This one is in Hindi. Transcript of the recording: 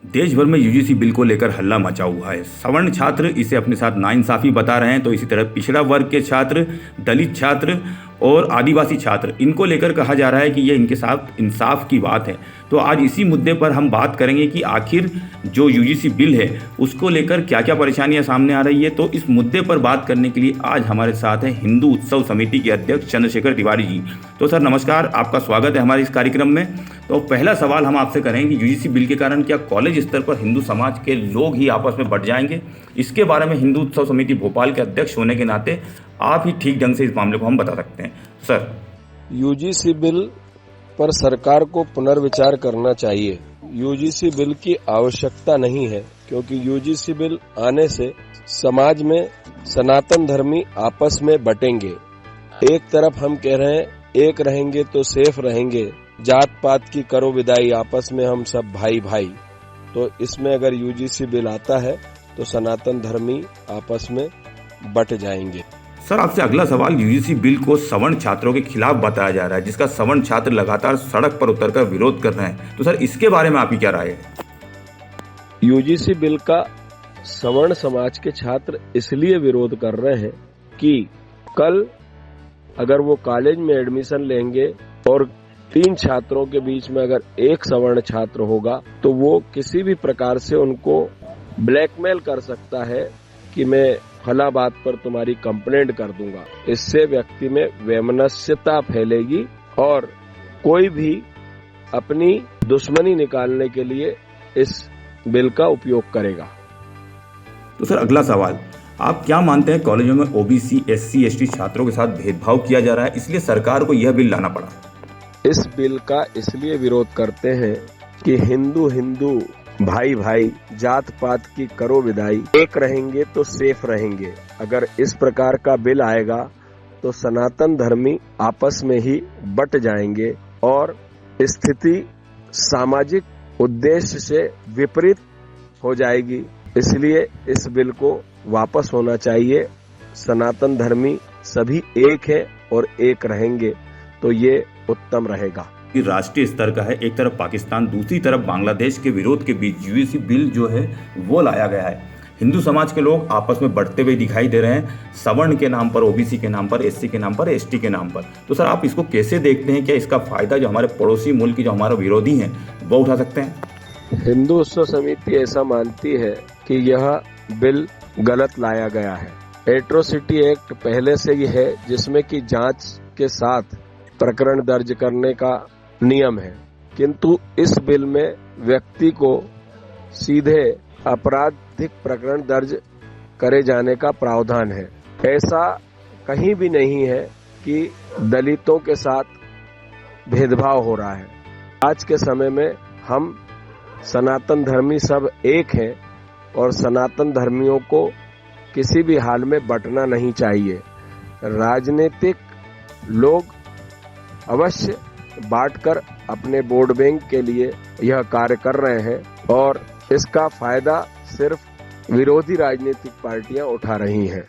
देश भर में यूजीसी बिल को लेकर हल्ला मचा हुआ है। सवर्ण छात्र इसे अपने साथ नाइंसाफी बता रहे हैं, तो इसी तरह पिछड़ा वर्ग के छात्र, दलित छात्र और आदिवासी छात्र, इनको लेकर कहा जा रहा है कि ये इनके साथ इंसाफ की बात है। तो आज इसी मुद्दे पर हम बात करेंगे कि आखिर जो यूजीसी बिल है उसको लेकर क्या क्या परेशानियां सामने आ रही है। तो इस मुद्दे पर बात करने के लिए आज हमारे साथ हैं हिंदू उत्सव समिति के अध्यक्ष चंद्रशेखर तिवारी जी। तो सर नमस्कार, आपका स्वागत है हमारे इस कार्यक्रम में। तो पहला सवाल हम आपसे करें कि यूजीसी बिल के कारण क्या कॉलेज स्तर पर हिंदू समाज के लोग ही आपस में बढ़ जाएंगे? इसके बारे में हिंदू उत्सव समिति भोपाल के अध्यक्ष होने के नाते आप ही ठीक ढंग से इस मामले को हम बता सकते हैं। सर, यूजीसी बिल पर सरकार को पुनर्विचार करना चाहिए। यूजीसी बिल की आवश्यकता नहीं है, क्योंकि यूजीसी बिल आने से समाज में सनातन धर्मी आपस में बटेंगे। एक तरफ हम कह रहे हैं एक रहेंगे तो सेफ रहेंगे, जात पात की करो विदाई, आपस में हम सब भाई भाई। तो इसमें अगर यूजीसी बिल आता है तो सनातन धर्मी आपस में बट जाएंगे। सर आपसे अगला सवाल, यूजीसी बिल को सवर्ण छात्रों के खिलाफ बताया जा रहा है, जिसका सवर्ण छात्र लगातार सड़क पर उतरकर विरोध कर रहे हैं। तो सर इसके बारे में आपकी क्या राय है? यूजीसी बिल का सवर्ण समाज के छात्र इसलिए विरोध कर रहे हैं कि कल अगर वो कॉलेज में एडमिशन लेंगे और 3 छात्रों के बीच में अगर एक सवर्ण छात्र होगा तो वो किसी भी प्रकार से उनको ब्लैकमेल कर सकता है कि मैं फला बात पर तुम्हारी कंप्लेंट कर दूंगा। इससे व्यक्ति में वैमनस्यता फैलेगी और कोई भी अपनी दुश्मनी निकालने के लिए इस बिल का उपयोग करेगा। तो सर अगला सवाल, आप क्या मानते हैं कॉलेजों में ओबीसी, एससी, एसटी छात्रों के साथ भेदभाव किया जा रहा है, इसलिए सरकार को यह बिल लाना पड़ा? इस बिल का इसलिए विरोध करते हैं कि हिंदू हिंदू, भाई भाई, जात पात की करो विदाई, एक रहेंगे तो सेफ रहेंगे। अगर इस प्रकार का बिल आएगा तो सनातन धर्मी आपस में ही बट जाएंगे और स्थिति सामाजिक उद्देश्य से विपरीत हो जाएगी। इसलिए इस बिल को वापस होना चाहिए। सनातन धर्मी सभी एक है और एक रहेंगे तो ये उत्तम रहेगा। राष्ट्रीय स्तर का है, एक तरफ पाकिस्तान, दूसरी तरफ बांग्लादेश के विरोध के बीच यूजीसी बिल जो है वो लाया गया है। हिंदू समाज के लोग आपस में बढ़ते हुए दिखाई दे रहे हैं, सवर्ण के नाम पर, ओबीसी के नाम पर, एससी के नाम पर, एसटी के नाम पर। तो सर आप इसको कैसे देखते हैं? क्या इसका फायदा जो हमारे पड़ोसी मुल्क की जो हमारे विरोधी हैं वो उठा सकते हैं? हिंदू उत्सव समिति ऐसा मानती है कि यह बिल गलत लाया गया है। एट्रोसिटी एक्ट पहले से ही है, जिसमें कि जांच के साथ प्रकरण दर्ज करने का नियम है, किंतु इस बिल में व्यक्ति को सीधे आपराधिक प्रकरण दर्ज करे जाने का प्रावधान है। ऐसा कहीं भी नहीं है कि दलितों के साथ भेदभाव हो रहा है। आज के समय में हम सनातन धर्मी सब एक हैं और सनातन धर्मियों को किसी भी हाल में बंटना नहीं चाहिए। राजनीतिक लोग अवश्य बांटकर अपने वोट बैंक के लिए यह कार्य कर रहे हैं और इसका फायदा सिर्फ विरोधी राजनीतिक पार्टियां उठा रही हैं।